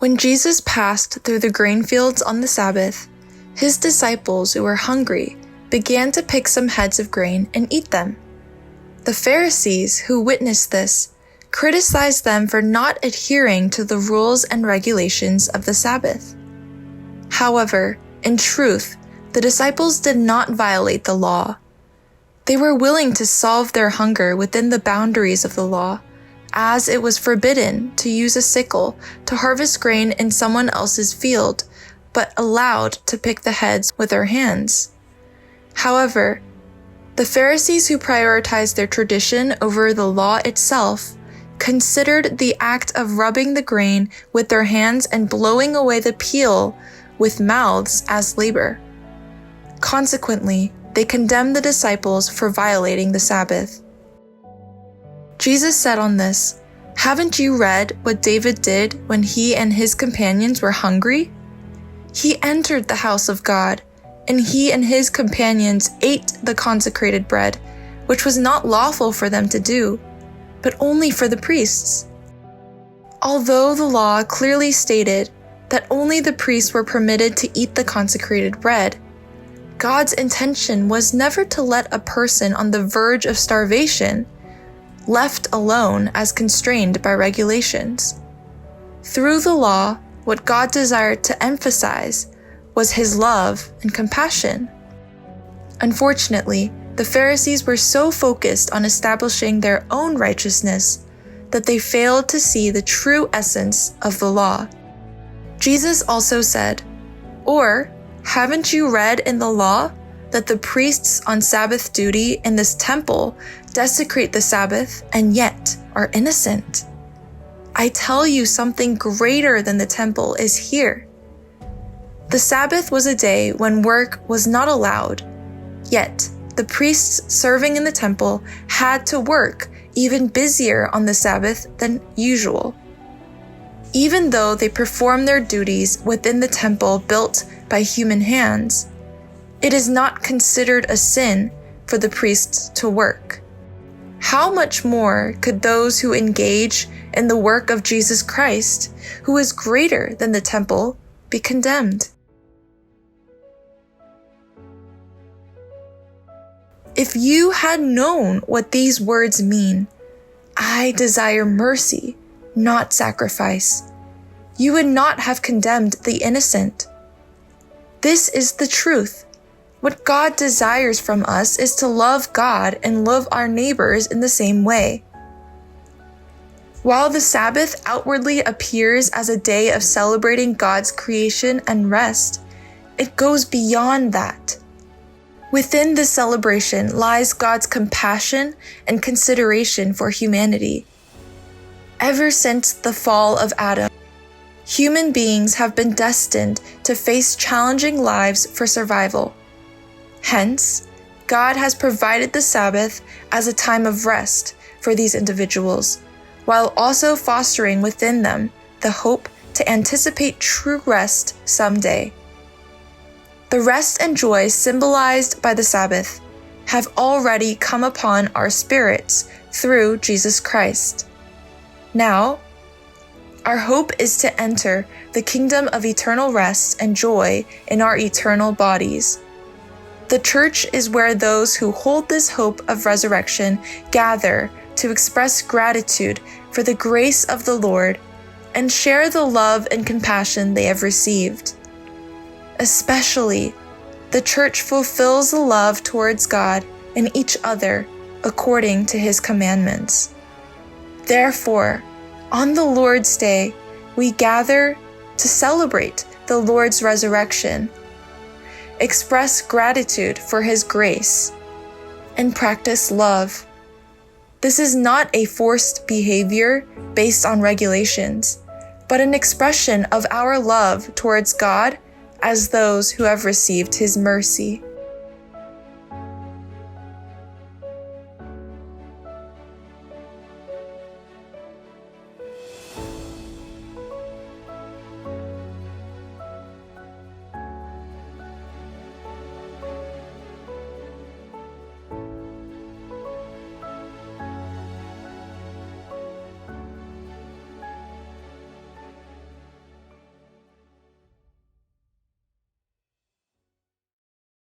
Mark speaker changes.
Speaker 1: When Jesus passed through the grainfields on the Sabbath, his disciples who were hungry began to pick some heads of grain and eat them. The Pharisees who witnessed this criticized them for not adhering to the rules and regulations of the Sabbath. However, in truth, the disciples did not violate the law. They were willing to solve their hunger within the boundaries of the law, as it was forbidden to use a sickle to harvest grain in someone else's field, but allowed to pick the heads with their hands. However, the Pharisees who prioritized their tradition over the law itself considered the act of rubbing the grain with their hands and blowing away the peel with mouths as labor. Consequently, they condemned the disciples for violating the Sabbath. Jesus said on this, "Haven't you read what David did when he and his companions were hungry? He entered the house of God, and he and his companions ate the consecrated bread, which was not lawful for them to do, but only for the priests." Although the law clearly stated that only the priests were permitted to eat the consecrated bread, God's intention was never to let a person on the verge of starvation left alone as constrained by regulations. Through the law, what God desired to emphasize was his love and compassion. Unfortunately, the Pharisees were so focused on establishing their own righteousness that they failed to see the true essence of the law. Jesus also said, "Or, haven't you read in the law that the priests on Sabbath duty in this temple desecrate the Sabbath and yet are innocent? I tell you, something greater than the temple is here." The Sabbath was a day when work was not allowed, yet the priests serving in the temple had to work even busier on the Sabbath than usual. Even though they performed their duties within the temple built by human hands, it is not considered a sin for the priests to work. How much more could those who engage in the work of Jesus Christ, who is greater than the temple, be condemned? If you had known what these words mean, "I desire mercy, not sacrifice," you would not have condemned the innocent. This is the truth. What God desires from us is to love God and love our neighbors in the same way. While the Sabbath outwardly appears as a day of celebrating God's creation and rest, it goes beyond that. Within this celebration lies God's compassion and consideration for humanity. Ever since the fall of Adam, human beings have been destined to face challenging lives for survival. Hence, God has provided the Sabbath as a time of rest for these individuals, while also fostering within them the hope to anticipate true rest someday. The rest and joy symbolized by the Sabbath have already come upon our spirits through Jesus Christ. Now, our hope is to enter the kingdom of eternal rest and joy in our eternal bodies. The church is where those who hold this hope of resurrection gather to express gratitude for the grace of the Lord and share the love and compassion they have received. Especially, the church fulfills the love towards God and each other according to his commandments. Therefore, on the Lord's Day, we gather to celebrate the Lord's resurrection, express gratitude for his grace, and practice love. This is not a forced behavior based on regulations, but an expression of our love towards God as those who have received his mercy.